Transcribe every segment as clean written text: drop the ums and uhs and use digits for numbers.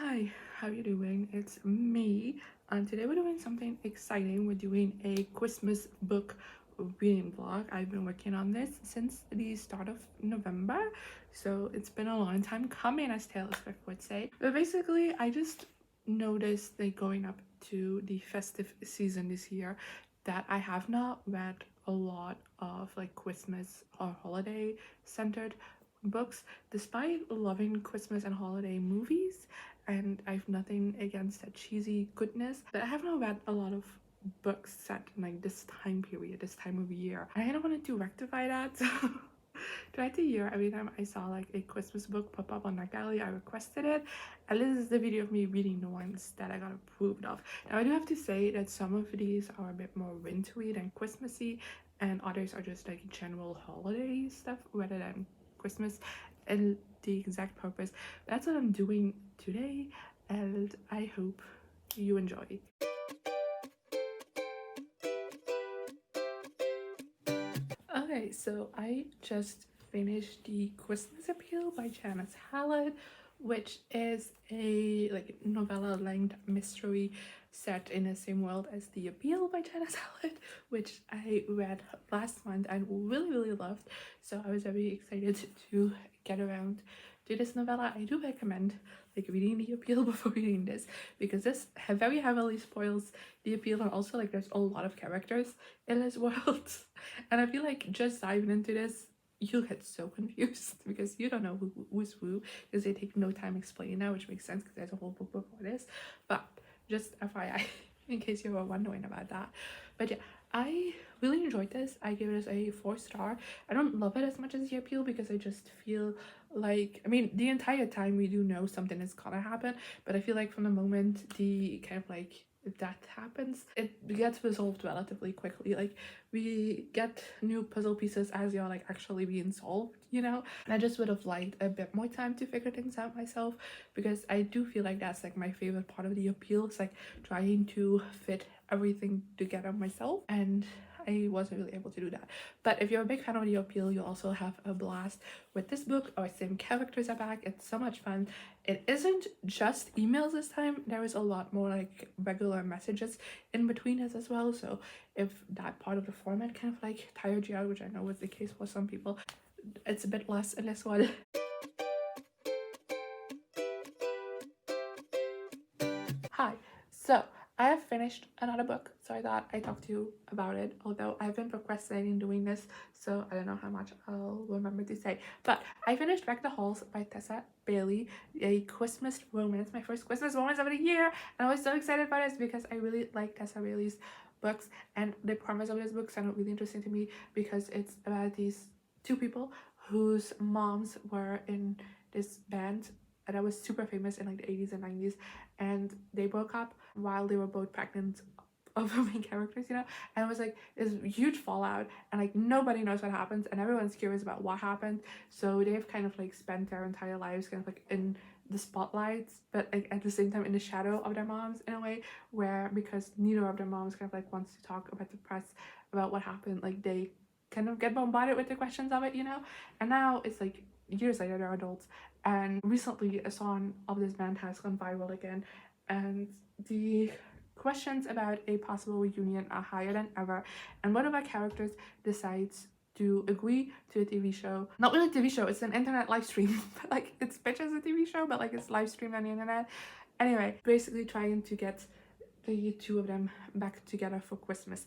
Hi, how you doing? It's me, and today we're doing something exciting. We're doing a Christmas book reading vlog. I've been working on this since the start of November, so it's been a long time coming, as Taylor Swift would say. But basically, I just noticed that going up to the festive season this year that I have not read a lot of like Christmas or holiday centered books despite loving Christmas and holiday movies, and I've nothing against that cheesy goodness, but I have not read a lot of books set in like this time period, this time of year. And I kind of wanted to rectify that. So throughout the year, every time I saw like a Christmas book pop up on my gallery, I requested it. And this is the video of me reading the ones that I got approved of. Now I do have to say that some of these are a bit more wintry than Christmassy, and others are just like general holiday stuff rather than Christmas and the exact purpose. That's what I'm doing today, and I hope you enjoy. Okay, so I just finished the Christmas Appeal by Janice Hallett, which is a like novella length mystery set in the same world as The Appeal by Janice Hallett, which I read last month and really loved. So I was very excited to get around to this novella. I do recommend like reading The Appeal before reading this, because this very heavily spoils The Appeal, and also like there's a lot of characters in this world. And I feel like just diving into this, you'll get so confused because you don't know who's who, because they take no time explaining that, which makes sense because there's a whole book before this. But just FYI, in case you were wondering about that. But yeah, I really enjoyed this. I give this a 4-star. I don't love it as much as The Appeal because I just feel like, I mean, the entire time we do know something is gonna happen, but I feel like from the moment the kind of like death happens, it gets resolved relatively quickly. Like we get new puzzle pieces as they are like actually being solved, you know. And I just would have liked a bit more time to figure things out myself, because I do feel like that's like my favorite part of The Appeal. It's like trying to fit everything together myself, and I wasn't really able to do that. But if you're a big fan of The Appeal, you'll also have a blast with this book. Our same characters are back. It's so much fun. It isn't just emails this time. There is a lot more like regular messages in between us as well. So if that part of the format kind of like tired you out, which I know was the case for some people, it's a bit less in this one. Hi, so I have finished another book, so I thought I'd talk to you about it, although I've been procrastinating doing this, so I don't know how much I'll remember to say. But I finished Wreck the Halls by Tessa Bailey, a Christmas romance, my first Christmas romance of the year, and I was so excited about this because I really like Tessa Bailey's books, and the premise of this book sounded really interesting to me because it's about these two people whose moms were in this band that was super famous in like the 80s and 90s, and they broke up while they were both pregnant of the main characters, you know. And it was like this huge fallout, and like nobody knows what happens, and everyone's curious about what happened. So they've kind of like spent their entire lives kind of like in the spotlights, but like at the same time in the shadow of their moms, in a way, where because neither of their moms kind of like wants to talk about the press about what happened, like they kind of get bombarded with the questions of it, you know. And now it's like years later, they're adults, and recently a song of this band has gone viral again, and the questions about a possible reunion are higher than ever. And one of our characters decides to agree to a TV show. Not really a TV show, it's an internet live stream. Like it's pitched as a TV show, but like it's live streamed on the internet. Anyway, basically trying to get the two of them back together for Christmas,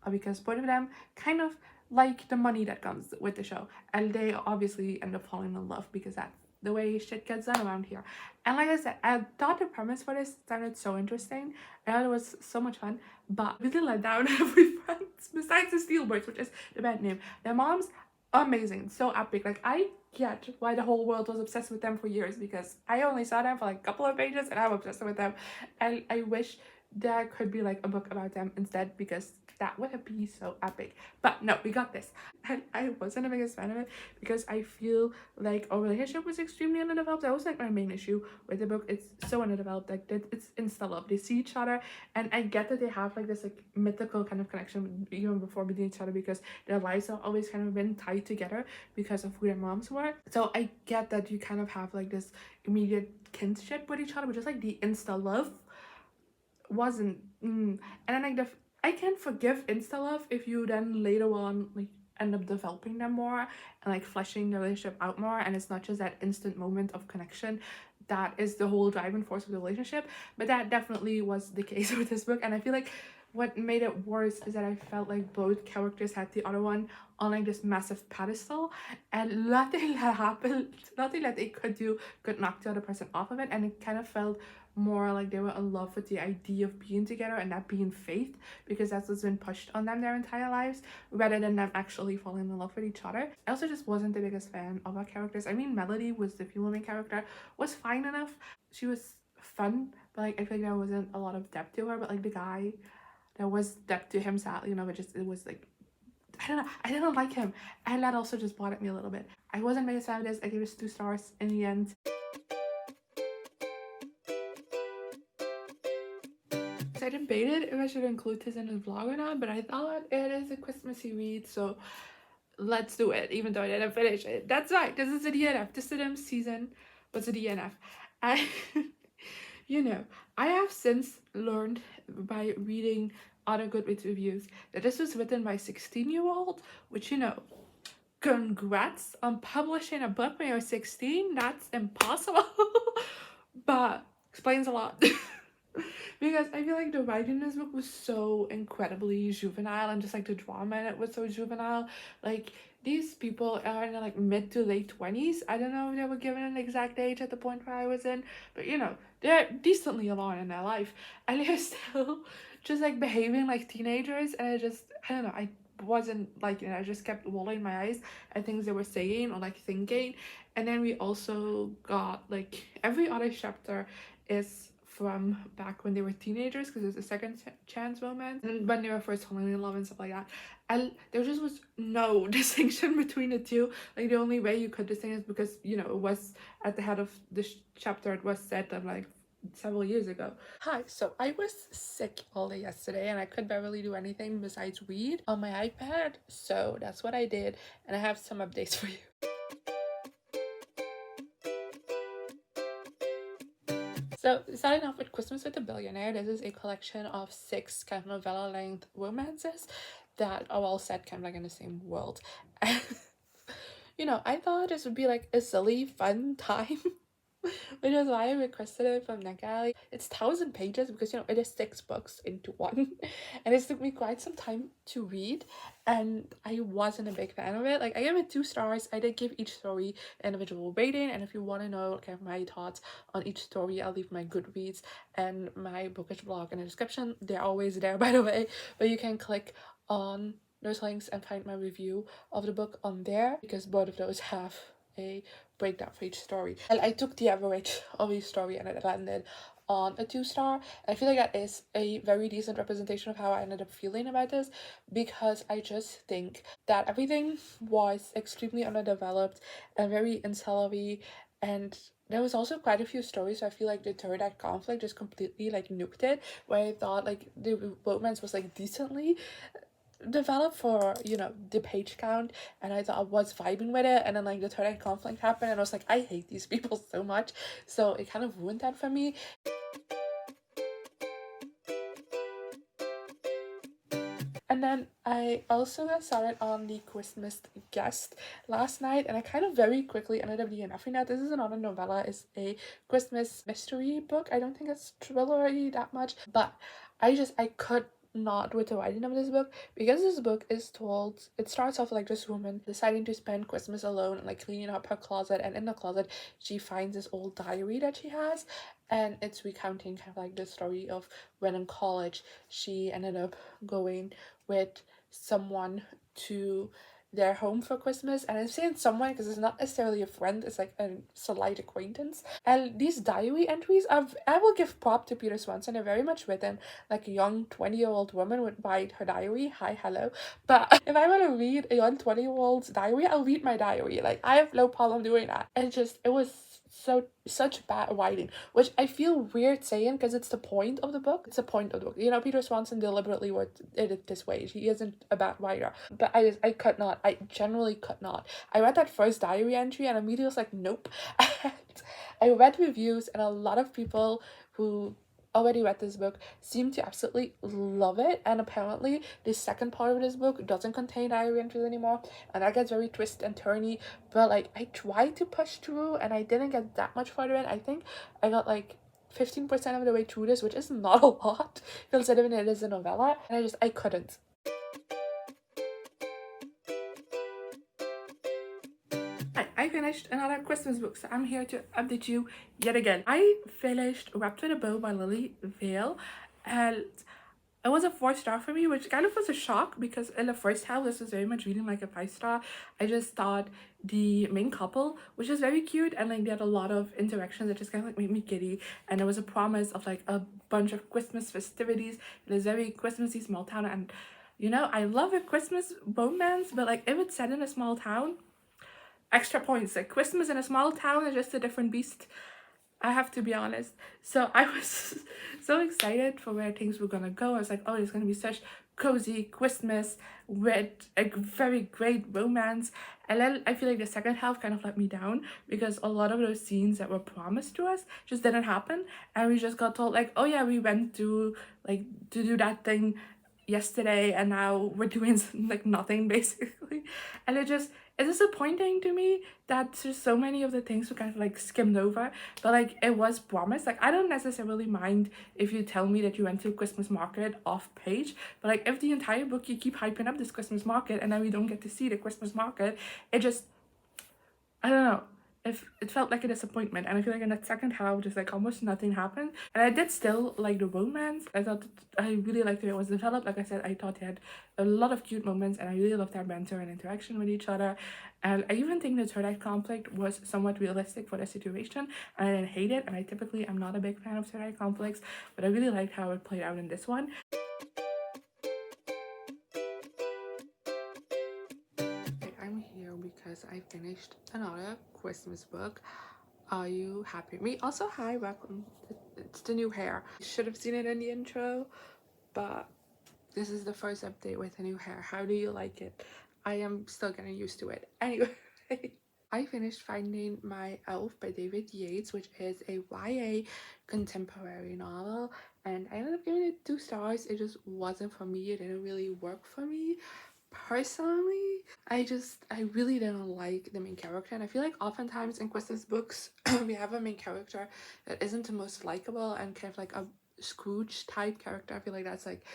because both of them kind of like the money that comes with the show, and they obviously end up falling in love because that's the way shit gets done around here. And like I said, I thought the premise for this sounded so interesting. I thought it was so much fun, but really let down every friend besides the Steelbirds, which is the band name. Their moms, amazing, so epic. Like I get why the whole world was obsessed with them for years, because I only saw them for like a couple of pages and I'm obsessed with them, and I wish there could be like a book about them instead, because That would be so epic. But no, we got this. And I wasn't the biggest fan of it because I feel like our relationship was extremely underdeveloped. That was like my main issue with the book. It's so underdeveloped. Like it's insta love. They see each other, and I get that they have like this like mythical kind of connection even before meeting each other because their lives have always kind of been tied together because of who their moms were. So I get that you kind of have like this immediate kinship with each other, but just like the insta love wasn't. And then like I can forgive insta love if you then later on like end up developing them more and like fleshing the relationship out more, and it's not just that instant moment of connection that is the whole driving force of the relationship. But that definitely was the case with this book, and I feel like what made it worse is that I felt like both characters had the other one on like this massive pedestal, and nothing that happened, nothing that they could do could knock the other person off of it, and it kind of felt more like they were in love with the idea of being together and that being faith, because that's what's been pushed on them their entire lives, rather than them actually falling in love with each other. I also just wasn't the biggest fan of our characters. I mean, Melody was the female main character, was fine enough. She was fun, but like I feel like there wasn't a lot of depth to her. But like the guy, there was depth to him, sadly, but just it was like, I don't know, I didn't like him, and that also just bothered me a little bit. I wasn't biggest fan of this. I gave it 2 stars in the end. I debated if I should include this in the vlog or not, but I thought it is a Christmassy read, so let's do it, even though I didn't finish it. That's right, this is a DNF. This is the season. What's a DNF? I, I have since learned by reading other Goodreads reviews that this was written by a 16-year-old, which, congrats on publishing a book when you're 16. That's impossible. But explains a lot. Because I feel like the writing in this book was so incredibly juvenile, and just like the drama in it was so juvenile. Like these people are in like mid to late 20s. I don't know if they were given an exact age at the point where I was in, but they're decently along in their life, and they're still just like behaving like teenagers, and I don't know, I wasn't liking it. I just kept rolling my eyes at things they were saying or like thinking. And then we also got like every other chapter is from back when they were teenagers, because there's a second chance romance and when they were first falling in love and stuff like that, and there just was no distinction between the two. Like the only way you could distinguish is because it was at the head of this chapter, it was set of like several years ago. Hi, so I was sick all day yesterday and I could barely do anything besides read on my iPad, so that's what I did, and I have some updates for you. So, starting off with Christmas with the Billionaire, this is a collection of 6 kind of novella-length romances that are all set kind of like in the same world. And, I thought this would be like a silly, fun time, which is why I requested it from NetGalley. It's 1,000 pages because, it is 6 books into one. And it took me quite some time to read, and I wasn't a big fan of it. Like, I gave it 2 stars. I did give each story an individual rating, and if you want to know kind of my thoughts on each story, I'll leave my Goodreads and my bookish blog in the description. They're always there, by the way, but you can click on those links and find my review of the book on there, because both of those have a breakdown for each story. And I took the average of each story and it landed on a 2-star. I feel like that is a very decent representation of how I ended up feeling about this, because I just think that everything was extremely underdeveloped and very incel-y, and there was also quite a few stories, so I feel like the third act conflict just completely like nuked it, where I thought like the romance was like decently developed for the page count, and I thought I was vibing with it, and then like the third act conflict happened and I was like, I hate these people so much, so it kind of ruined that for me. And then I also got started on the Christmas Guest last night, and I kind of very quickly ended up DNFing that. This is not a novella, it's a Christmas mystery book. I don't think it's thrillery that much, but I could not with the writing of this book, because this book is told, it starts off like this woman deciding to spend Christmas alone and like cleaning up her closet, and in the closet she finds this old diary that she has, and it's recounting kind of like the story of when in college she ended up going with someone to their home for Christmas, and I'm saying someone because it's not necessarily a friend, it's like a slight acquaintance. And these diary entries, I will give prop to Peter Swanson. They're very much written like a young 20-year-old woman would write her diary. Hi, hello. But if I want to read a young 20-year-old's diary, I'll read my diary. Like, I have no problem doing that. And it was such bad writing, which I feel weird saying because it's the point of the book. It's the point of the book. You know, Peter Swanson deliberately wrote it this way. He isn't a bad writer. But I could not. I generally could not. I read that first diary entry and immediately was like, nope. And I read reviews, and a lot of people who already read this book seem to absolutely love it, and apparently the second part of this book doesn't contain diary entries anymore, and that gets very twist and turny. But like, I tried to push through and I didn't get that much farther in. I think I got like 15% of the way through this, which is not a lot considering it is a novella, and I couldn't. I finished another Christmas book, so I'm here to update you yet again. I finished Wrapped with a Bow by Lillie, Vale, and it was a 4-star for me, which kind of was a shock because in the first half this was very much reading like a 5-star. I just thought the main couple, which is very cute, and like they had a lot of interactions that just kind of like made me giddy, and there was a promise of like a bunch of Christmas festivities in this very Christmassy small town. And you know, I love a Christmas romance, but like if it's set in a small town, extra points. Like, Christmas in a small town is just a different beast, I have to be honest. So I was so excited for where things were gonna go. I was like, oh, it's gonna be such cozy Christmas with a very great romance. And then I feel like the second half kind of let me down because a lot of those scenes that were promised to us just didn't happen, and we just got told like, oh yeah, we went to do that thing yesterday and now we're doing like nothing basically. And it's disappointing to me that just so many of the things were kind of like skimmed over, but like it was promised. Like, I don't necessarily mind if you tell me that you went to a Christmas market off page, but like if the entire book you keep hyping up this Christmas market and then we don't get to see the Christmas market, it just, I don't know. It felt like a disappointment, and I feel like in the second half just like almost nothing happened. And I did still like the romance. I thought I really liked the way it was developed. Like I said, I thought they had a lot of cute moments, and I really loved their banter and interaction with each other. And I even think the third act conflict was somewhat realistic for the situation, and I didn't hate it. And I typically am not a big fan of third act conflicts, but I really liked how it played out in this one. I'm here because I finished another Christmas book. Are you happy? Me also, hi, welcome. It's the new hair. You should have seen it in the intro, but this is the first update with the new hair. How do you like it? I am still getting used to it. Anyway, I finished Finding My Elf by David Yates, which is a YA contemporary novel, and I ended up giving it 2 stars. It just wasn't for me. It didn't really work for me personally. I really didn't like the main character, and I feel like oftentimes in Christmas books we have a main character that isn't the most likable and kind of like a Scrooge type character. I feel like that's like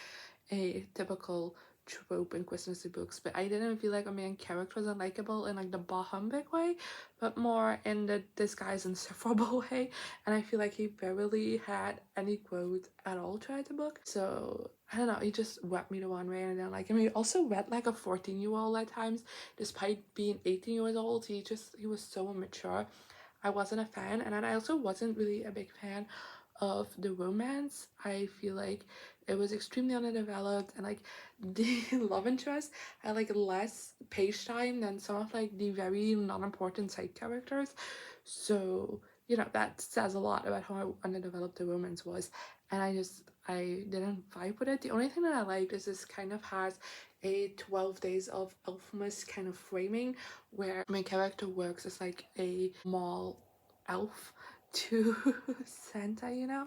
a typical trope in Christmas books, but I didn't feel like a main character was unlikable in like the bah humbug way, but more in the this guy's insufferable way. And I feel like he barely had any growth at all throughout the book. So I don't know, he just rubbed me the one way, and then like, I mean, he also read like a 14-year-old at times, despite being 18 years old. He was so immature. I wasn't a fan, and then I also wasn't really a big fan of the romance. I feel like it was extremely underdeveloped, and like the love interest had like less page time than some of like the very non-important side characters. So you know, that says a lot about how underdeveloped the romance was, and I didn't vibe with it. The only thing that I liked is this kind of has a 12 days of Elfmas kind of framing, where my character works as like a mall elf to Santa, you know?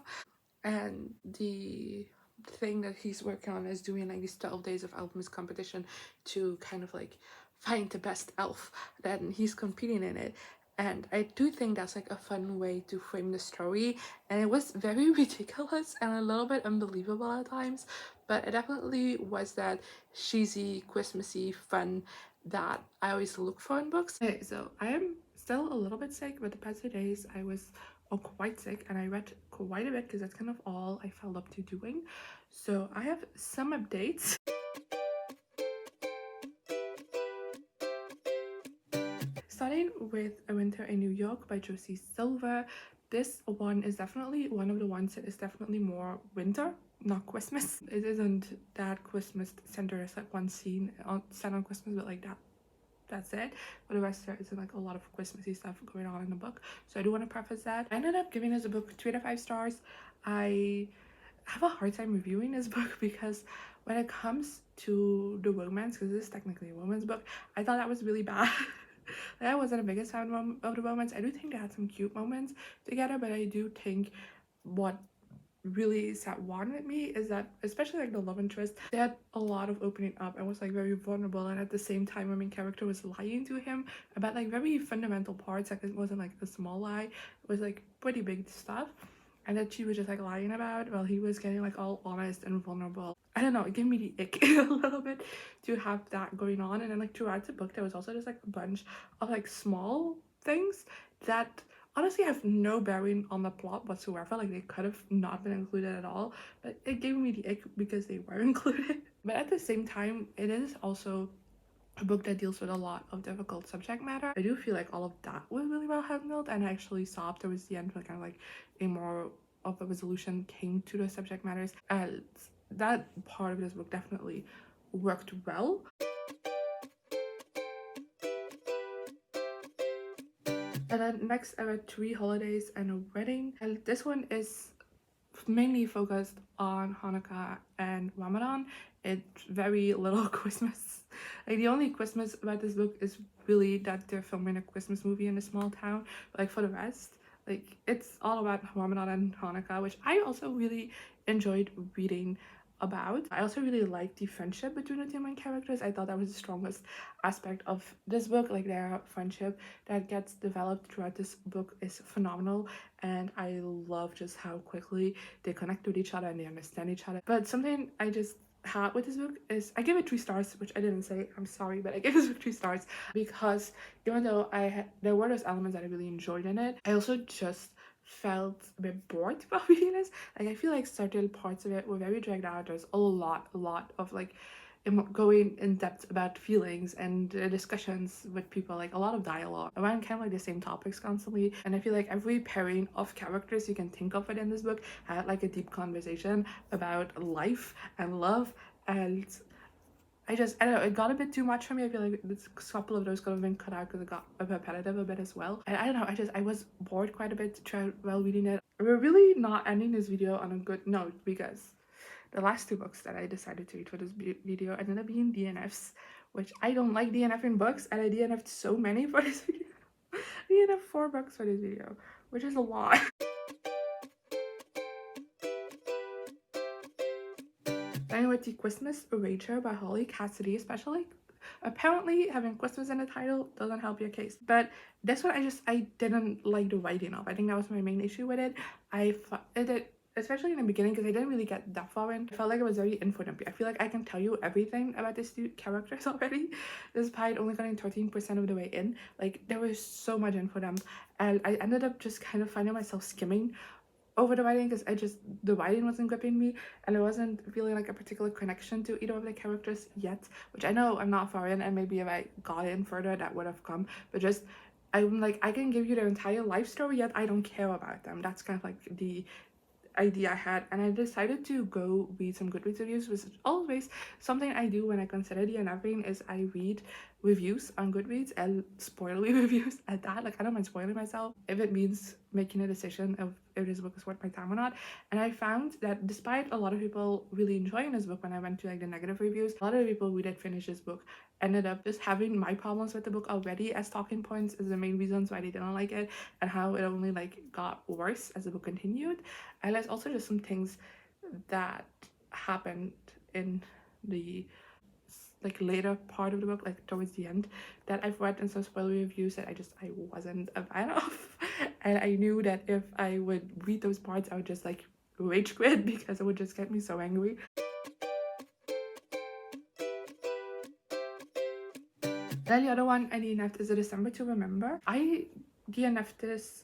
And the thing that he's working on is doing like these 12 days of Elfmas competition to kind of like find the best elf, then he's competing in it. And I do think that's like a fun way to frame the story, and it was very ridiculous and a little bit unbelievable at times, but it definitely was that cheesy Christmassy fun that I always look for in books. Okay, so I am still a little bit sick, but the past 2 days I was quite sick, and I read quite a bit because that's kind of all I felt up to doing. So I have some updates. with A Winter in New York by Josie Silver. This one is definitely one of the ones that is definitely more winter, not Christmas. It isn't that Christmas centered. It's like one scene set on Christmas, but like that's it. For the rest, there isn't like a lot of Christmassy stuff going on in the book, so I do want to preface that. I ended up giving this book 3 out of 5 stars. I have a hard time reviewing this book because when it comes to the romance, because this is technically a romance book, I thought that was really bad. Like, I wasn't the biggest fan of the romance. I do think they had some cute moments together, but I do think what really sat one with me is that, especially like the love interest, they had a lot of opening up and was like very vulnerable, and at the same time our main character was lying to him about like very fundamental parts. Like, it wasn't like a small lie, it was like pretty big stuff, and that she was just like lying about while he was getting like all honest and vulnerable. I don't know, it gave me the ick a little bit to have that going on. And then like throughout the book there was also just like a bunch of like small things that honestly have no bearing on the plot whatsoever. Like, they could have not been included at all, but it gave me the ick because they were included. But at the same time, it is also a book that deals with a lot of difficult subject matter. I do feel like all of that was really well handled, and I actually sobbed towards the end when kind of like a more of a resolution came to the subject matters, and that part of this book definitely worked well. And then next I read 3 Holidays and a Wedding, and this one is mainly focused on Hanukkah and Ramadan. It's very little Christmas. Like, the only Christmas about this book is really that they're filming a Christmas movie in a small town. But like, for the rest, like, it's all about Ramadan and Hanukkah, which I also really enjoyed reading about. I also really liked the friendship between the two main characters. I thought that was the strongest aspect of this book. Like, their friendship that gets developed throughout this book is phenomenal, and I love just how quickly they connect with each other and they understand each other. But something I just had with this book is I give it 3 stars, which I didn't say, I'm sorry, but I gave this book 3 stars because even though there were those elements that I really enjoyed in it, I also just felt a bit bored while reading this. Like, I feel like certain parts of it were very dragged out. There's a lot of like going in depth about feelings and discussions with people, like a lot of dialogue around kind of like the same topics constantly. And I feel like every pairing of characters you can think of within this book had like a deep conversation about life and love, and I don't know, it got a bit too much for me. I feel like a couple of those could have been cut out because it got repetitive a bit as well. And I don't know, I was bored quite a bit while reading it. We're really not ending this video on a good note because the last 2 books that I decided to read for this video ended up being DNFs, which I don't like DNFing books, and I DNF'd so many for this video. I DNF'd 4 books for this video, which is a lot. Starting with the Christmas Erasure by Holly Cassidy, especially. Apparently, having Christmas in the title doesn't help your case. But this one, I didn't like the writing of. I think that was my main issue with it. Especially in the beginning, because I didn't really get that far in. I felt like it was very info dumpy. I feel like I can tell you everything about these 2 characters already, despite only getting 13% of the way in. Like, there was so much info dump, and I ended up just kind of finding myself skimming over the writing because the writing wasn't gripping me, and I wasn't feeling like a particular connection to either of the characters yet, which I know I'm not far in, and maybe if I got in further that would have come. But just, I'm like, I can give you their entire life story, yet I don't care about them. That's kind of like the idea I had, and I decided to go read some Goodreads reviews, which is always something I do when I consider DNFing. Is I read reviews on Goodreads, and spoilery reviews at that. Like, I don't mind spoiling myself if it means making a decision of if this book is worth my time or not. And I found that despite a lot of people really enjoying this book, when I went to like the negative reviews, a lot of people who did finish this book ended up just having my problems with the book already as talking points as the main reasons why they didn't like it, and how it only like got worse as the book continued. And there's also just some things that happened in the like later part of the book, like towards the end, that I've read in some spoiler reviews that I wasn't a fan of. And I knew that if I would read those parts, I would just like rage quit because it would just get me so angry. Then the other one I DNF'd is a December to Remember. I DNF'd this,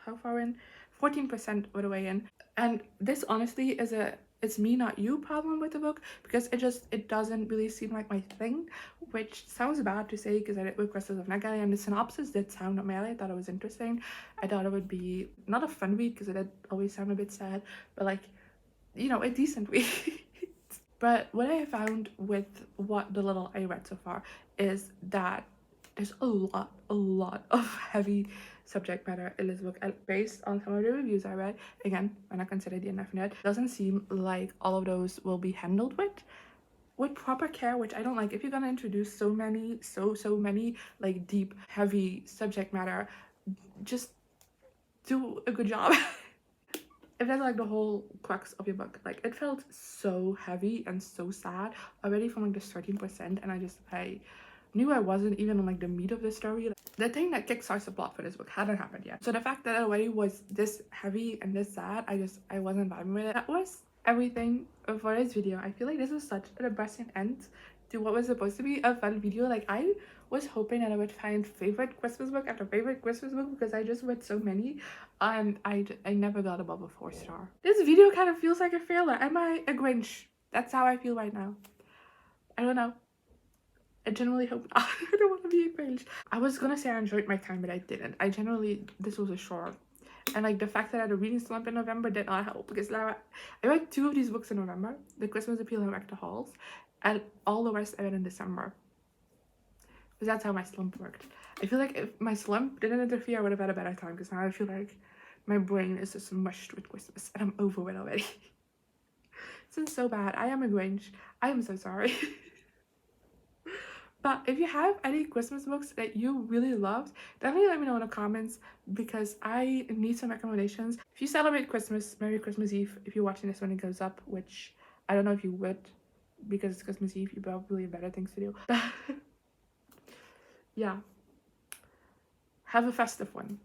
how far in? 14% of the way in. And this honestly is a it's me not you problem with the book, because it doesn't really seem like my thing, which sounds bad to say because I did with Crystals of Nagale, and the synopsis did sound amazing. I thought it was interesting. I thought it would be not a fun read because it did always sound a bit sad, but like, you know, a decent read. But what I found with what the little I read so far is that there's a lot of heavy subject matter in this book, and based on some of the reviews I read, again, when I consider the indefinite, it doesn't seem like all of those will be handled with proper care, which I don't like. If you're gonna introduce so many like deep, heavy subject matter, just do a good job. If that's like the whole crux of your book, like it felt so heavy and so sad already from like this 13%, and I knew I wasn't even on like the meat of the story. The thing that kickstarts the plot for this book hadn't happened yet, so the fact that it already was this heavy and this sad, I wasn't vibing with it. That was everything for this video. I feel like this was such a depressing end to what was supposed to be a fun video. Like, I was hoping that I would find favorite Christmas book after favorite Christmas book, because I just read so many, and I never got above a 4-star. This video kind of feels like a failure. Am I a Grinch? That's how I feel right now. I don't know. I genuinely hope not. I don't want to be a Grinch. I was gonna say I enjoyed my time, but I didn't. This was a short. And like the fact that I had a reading slump in November did not help, because now I read 2 of these books in November, The Christmas Appeal and Wreck the Halls, and all the rest I read in December. Because that's how my slump worked. I feel like if my slump didn't interfere, I would have had a better time, because now I feel like my brain is just mushed with Christmas and I'm over it already. This is so bad. I am a Grinch. I am so sorry. But if you have any Christmas books that you really loved, definitely let me know in the comments, because I need some recommendations. If you celebrate Christmas, Merry Christmas Eve. If you're watching this when it goes up, which I don't know if you would, because it's Christmas Eve, you probably have better things to do. Yeah. Have a festive one.